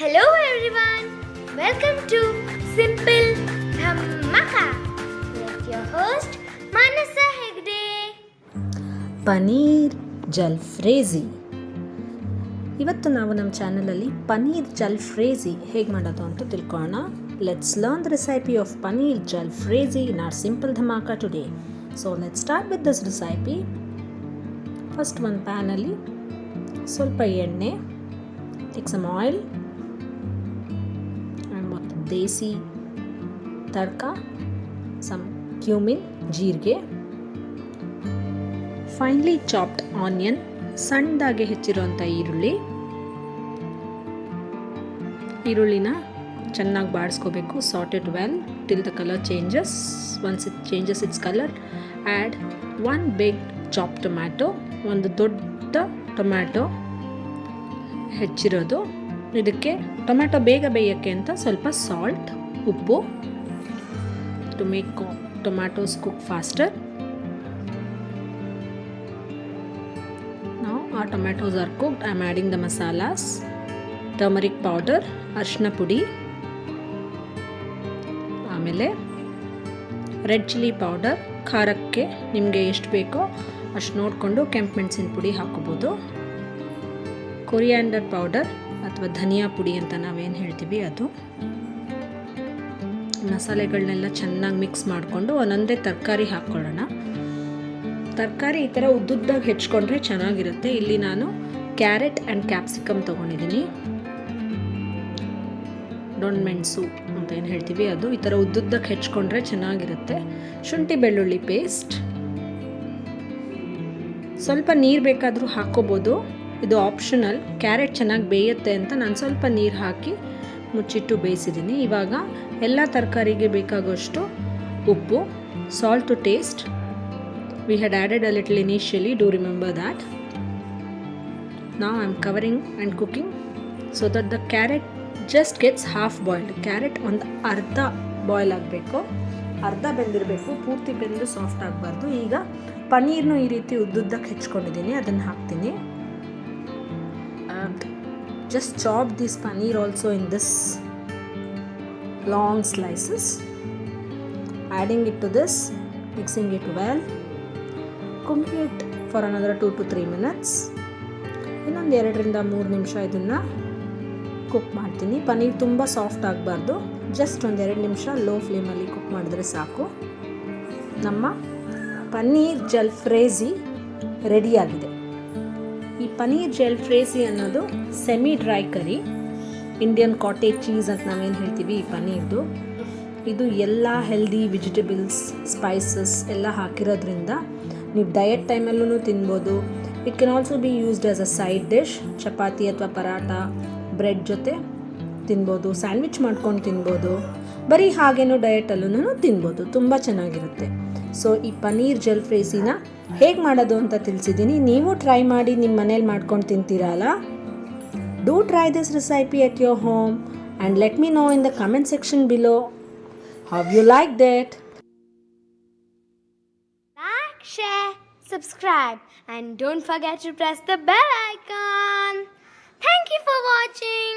Hello everyone, welcome to Simple Dhamaka with your host Manasa Hegde. Paneer ಜಲ್ಫ್ರೇಜಿ. ಇವತ್ತು ನಾವು ನಮ್ಮ ಚಾನಲಲ್ಲಿ ಪನೀರ್ ಜಲ್ಫ್ರೇಜಿ ಹೇಗೆ ಮಾಡೋದು ಅಂತ ತಿಳ್ಕೊಳ್ಳೋಣ. Let's learn the recipe of paneer jalfrezi in our simple Dhamaka today. So let's start with this recipe. First ಒಂದು ಪ್ಯಾನಲ್ಲಿ ಸ್ವಲ್ಪ ಎಣ್ಣೆ, ಟೇಕ್ ಸಮ್ ಆಯಿಲ್ ಮತ್ತು ದೇಸಿ ತಡ್ಕ, ಸಮ್ ಕ್ಯೂಮಿನ್, ಜೀರಿಗೆ, ಫೈನ್ಲಿ ಚಾಪ್ಡ್ ಆನಿಯನ್, ಸಣ್ಣದಾಗಿ ಹೆಚ್ಚಿರುವಂಥ ಈರುಳ್ಳಿನ ಚೆನ್ನಾಗಿ ಬಾಡಿಸ್ಕೋಬೇಕು. Saute it well till the colour changes. Once it changes its colour, add one big chop tomato, ಒಂದು ದೊಡ್ಡ ಟೊಮ್ಯಾಟೊ ಹೆಚ್ಚಿರೋದು. ಇದಕ್ಕೆ ಟೊಮ್ಯಾಟೊ ಬೇಗ ಬೇಯೋಕ್ಕೆ ಅಂತ ಸ್ವಲ್ಪ ಸಾಲ್ಟ್, ಉಪ್ಪು to make tomatoes cook faster. Now our tomatoes are cooked. I am adding the masalas, turmeric powder, arshna pudi, ಆಮೇಲೆ red chilli powder. ಖಾರಕ್ಕೆ ನಿಮಗೆ ಎಷ್ಟು ಬೇಕೋ ಅಷ್ಟು ನೋಡಿಕೊಂಡು ಕೆಂಪು ಮೆಣಸಿನ ಪುಡಿ ಹಾಕೋಬೋದು. ಕೊರಿಯಾಂಡರ್ ಪೌಡರ್ ಅಥವಾ ಧನಿಯಾ ಪುಡಿ ಅಂತ ನಾವೇನು ಹೇಳ್ತೀವಿ ಅದು. ಮಸಾಲೆಗಳನ್ನೆಲ್ಲ ಚೆನ್ನಾಗಿ ಮಿಕ್ಸ್ ಮಾಡಿಕೊಂಡು ಒಂದೊಂದೇ ತರಕಾರಿ ಹಾಕ್ಕೊಳ್ಳೋಣ. ತರಕಾರಿ ಈ ಥರ ಉದ್ದುದ್ದಾಗಿ ಹೆಚ್ಕೊಂಡ್ರೆ ಚೆನ್ನಾಗಿರುತ್ತೆ. ಇಲ್ಲಿ ನಾನು ಕ್ಯಾರೆಟ್ ಆ್ಯಂಡ್ ಕ್ಯಾಪ್ಸಿಕಮ್ ತೊಗೊಂಡಿದ್ದೀನಿ. ಡೊಣ್ಮೆಣಸು ಅಂತ ಏನು ಹೇಳ್ತೀವಿ ಅದು. ಈ ಥರ ಉದ್ದುದ್ದಕ್ಕೆ ಹೆಚ್ಕೊಂಡ್ರೆ ಚೆನ್ನಾಗಿರುತ್ತೆ. ಶುಂಠಿ ಬೆಳ್ಳುಳ್ಳಿ ಪೇಸ್ಟ್, ಸ್ವಲ್ಪ ನೀರು ಬೇಕಾದರೂ ಹಾಕ್ಕೋಬೋದು, ಇದು ಆಪ್ಷನಲ್. ಕ್ಯಾರೆಟ್ ಚೆನ್ನಾಗಿ ಬೇಯುತ್ತೆ ಅಂತ ನಾನು ಸ್ವಲ್ಪ ನೀರು ಹಾಕಿ ಮುಚ್ಚಿಟ್ಟು ಬೇಯಿಸಿದ್ದೀನಿ. ಇವಾಗ ಎಲ್ಲ ತರಕಾರಿಗೆ ಬೇಕಾಗೋಷ್ಟು ಉಪ್ಪು, salt to taste. We had added a little initially, do remember that. Now I am covering and cooking so that the carrot just gets half boiled. Carrot ಒಂದು ಅರ್ಧ ಬಾಯ್ಲ್ ಆಗಬೇಕು, ಅರ್ಧ ಬೆಂದಿರಬೇಕು, ಪೂರ್ತಿ ಬೆಂದು ಸಾಫ್ಟ್ ಆಗಬಾರ್ದು. ಈಗ ಪನ್ನೀರ್ನು ಈ ರೀತಿ ಉದ್ದುದ್ದಕ್ಕೆ ಹೆಚ್ಕೊಂಡಿದ್ದೀನಿ, ಅದನ್ನು ಹಾಕ್ತೀನಿ. Just chop this paneer also in this long slices, adding it to this, mixing it well, cooking it for another 2 to 3 minutes. ಇನ್ನೊಂದು 2 to 3 ನಿಮಿಷ ಇದನ್ನು ಕುಕ್ ಮಾಡ್ತೀನಿ. ಪನ್ನೀರ್ ತುಂಬ ಸಾಫ್ಟ್ ಆಗಬಾರ್ದು, ಜಸ್ಟ್ ಒಂದು 2 ನಿಮಿಷ ಲೋ ಫ್ಲೇಮಲ್ಲಿ ಕುಕ್ ಮಾಡಿದ್ರೆ ಸಾಕು. ನಮ್ಮ ಪನ್ನೀರ್ ಜಲ್ಫ್ರೇಜಿ ರೆಡಿಯಾಗಿದೆ. ಈ ಪನ್ನೀರ್ ಜಲ್ಫ್ರೇಜಿ ಅನ್ನೋದು ಸೆಮಿ ಡ್ರೈ ಕರಿ, ಇಂಡಿಯನ್ ಕಾಟೇಜ್ ಚೀಸ್ ಅಂತ ನಾವೇನು ಹೇಳ್ತೀವಿ ಈ ಪನ್ನೀರ್ದು. ಇದು ಎಲ್ಲ ಹೆಲ್ದಿ ವೆಜಿಟೇಬಲ್ಸ್, ಸ್ಪೈಸಸ್ ಎಲ್ಲ ಹಾಕಿರೋದ್ರಿಂದ ನೀವು ಡಯಟ್ ಟೈಮಲ್ಲೂ ತಿನ್ಬೋದು. It can also be used as a side dish. Chapati ಅಥವಾ ಪರಾಟ, ಬ್ರೆಡ್ ಜೊತೆ ತಿನ್ಬೋದು, ಸ್ಯಾಂಡ್ವಿಚ್ ಮಾಡ್ಕೊಂಡು ತಿನ್ಬೋದು, ಬರೀ ಹಾಗೇನೋ ಡಯಟಲ್ಲೂ ತಿನ್ಬೋದು. ತುಂಬ ಚೆನ್ನಾಗಿರುತ್ತೆ. ಸೊ ಈ ಪನ್ನೀರ್ ಜಲ್ಫ್ರೇಜಿನ ಹೇಗೆ ಮಾಡೋದು ಅಂತ ತಿಳಿಸಿದ್ದೀನಿ. ನೀವು ಟ್ರೈ ಮಾಡಿ ನಿಮ್ಮ ಮನೇಲಿ ಮಾಡ್ಕೊಂಡು ತಿಂತೀರಲ್ಲ. Do try this recipe at your home and let me know in the comment section below how you like that. Like, share, subscribe and don't forget to press the bell icon. Thank you for watching.